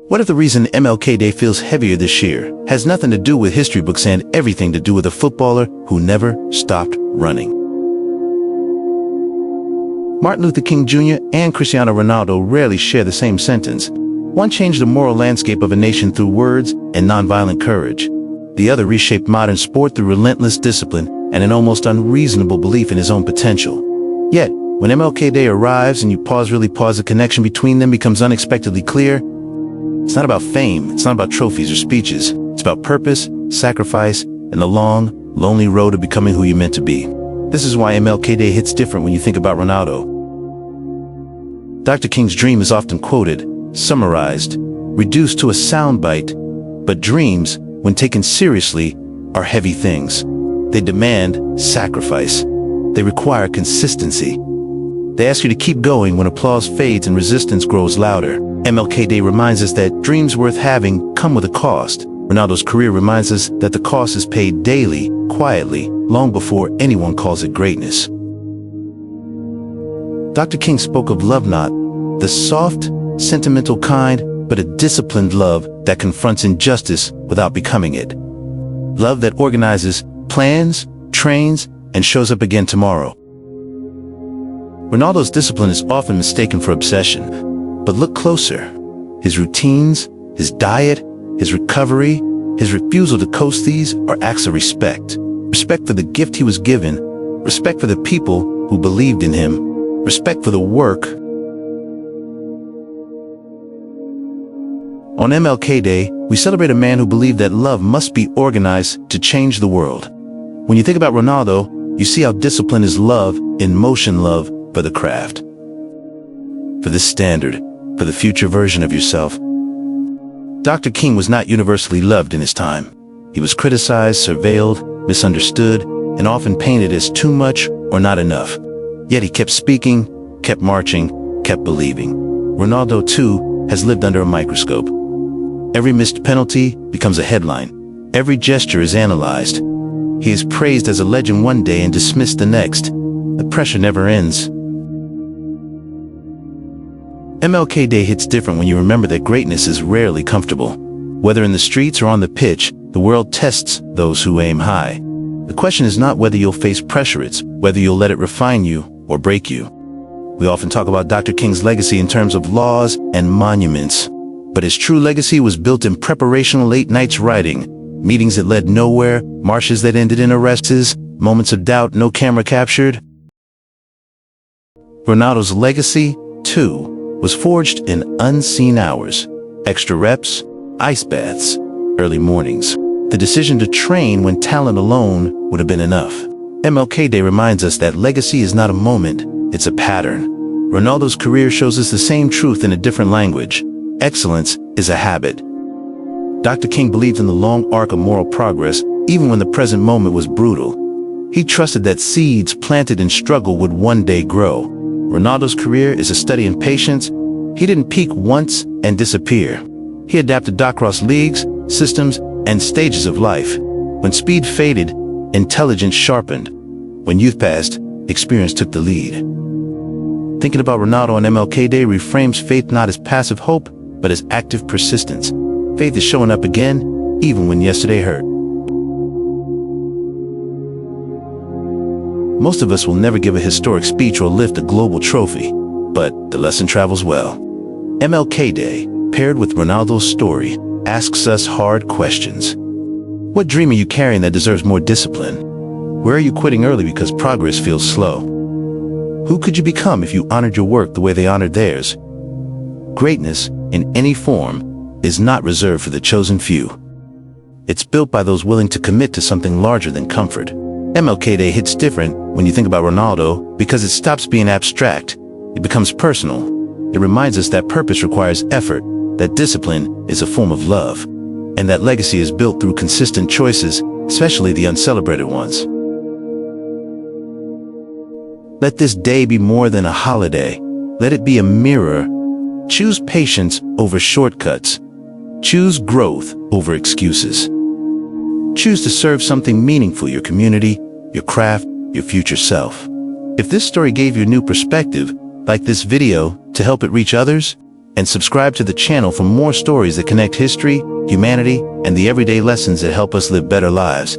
What if the reason MLK Day feels heavier this year has nothing to do with history books and everything to do with a footballer who never stopped running? Martin Luther King Jr. and Cristiano Ronaldo rarely share the same sentence. One changed the moral landscape of a nation through words and nonviolent courage. The other reshaped modern sport through relentless discipline and an almost unreasonable belief in his own potential. Yet, when MLK Day arrives and you really pause, the connection between them becomes unexpectedly clear. It's not about fame, it's not about trophies or speeches. It's about purpose, sacrifice, and the long, lonely road to becoming who you're meant to be. This is why MLK Day hits different when you think about Ronaldo. Dr. King's dream is often quoted, summarized, reduced to a soundbite, but dreams, when taken seriously, are heavy things. They demand sacrifice. They require consistency. They ask you to keep going when applause fades and resistance grows louder. MLK Day reminds us that dreams worth having come with a cost. Ronaldo's career reminds us that the cost is paid daily, quietly, long before anyone calls it greatness. Dr. King spoke of love, not the soft, sentimental kind, but a disciplined love that confronts injustice without becoming it. Love that organizes, plans, trains, and shows up again tomorrow. Ronaldo's discipline is often mistaken for obsession, but look closer. His routines, his diet, his recovery, his refusal to coast, these are acts of respect. Respect for the gift he was given, respect for the people who believed in him, respect for the work. On MLK Day, we celebrate a man who believed that love must be organized to change the world. When you think about Ronaldo, you see how discipline is love, in motion love, for the craft, for the standard, for the future version of yourself. Dr. King was not universally loved in his time. He was criticized, surveilled, misunderstood, and often painted as too much or not enough. Yet he kept speaking, kept marching, kept believing. Ronaldo, too, has lived under a microscope. Every missed penalty becomes a headline. Every gesture is analyzed. He is praised as a legend one day and dismissed the next. The pressure never ends. MLK Day hits different when you remember that greatness is rarely comfortable. Whether in the streets or on the pitch, the world tests those who aim high. The question is not whether you'll face pressure, it's whether you'll let it refine you or break you. We often talk about Dr. King's legacy in terms of laws and monuments, but his true legacy was built in preparation, late nights writing, meetings that led nowhere, marches that ended in arrests, moments of doubt no camera captured. Ronaldo's legacy, too, was forged in unseen hours, extra reps, ice baths, early mornings. The decision to train when talent alone would have been enough. MLK Day reminds us that legacy is not a moment, it's a pattern. Ronaldo's career shows us the same truth in a different language. Excellence is a habit. Dr. King believed in the long arc of moral progress, even when the present moment was brutal. He trusted that seeds planted in struggle would one day grow. Ronaldo's career is a study in patience. He didn't peak once and disappear. He adapted across leagues, systems, and stages of life. When speed faded, intelligence sharpened. When youth passed, experience took the lead. Thinking about Ronaldo on MLK Day reframes faith not as passive hope, but as active persistence. Faith is showing up again, even when yesterday hurt. Most of us will never give a historic speech or lift a global trophy, but the lesson travels well. MLK Day, paired with Ronaldo's story, asks us hard questions. What dream are you carrying that deserves more discipline? Where are you quitting early because progress feels slow? Who could you become if you honored your work the way they honored theirs? Greatness, in any form, is not reserved for the chosen few. It's built by those willing to commit to something larger than comfort. MLK Day hits different when you think about Ronaldo because it stops being abstract. It becomes personal. It reminds us that purpose requires effort, that discipline is a form of love, and that legacy is built through consistent choices, especially the uncelebrated ones. Let this day be more than a holiday. Let it be a mirror. Choose patience over shortcuts. Choose growth over excuses. Choose to serve something meaningful, your community, your craft, your future self. If this story gave you a new perspective, like this video to help it reach others, and subscribe to the channel for more stories that connect history, humanity, and the everyday lessons that help us live better lives.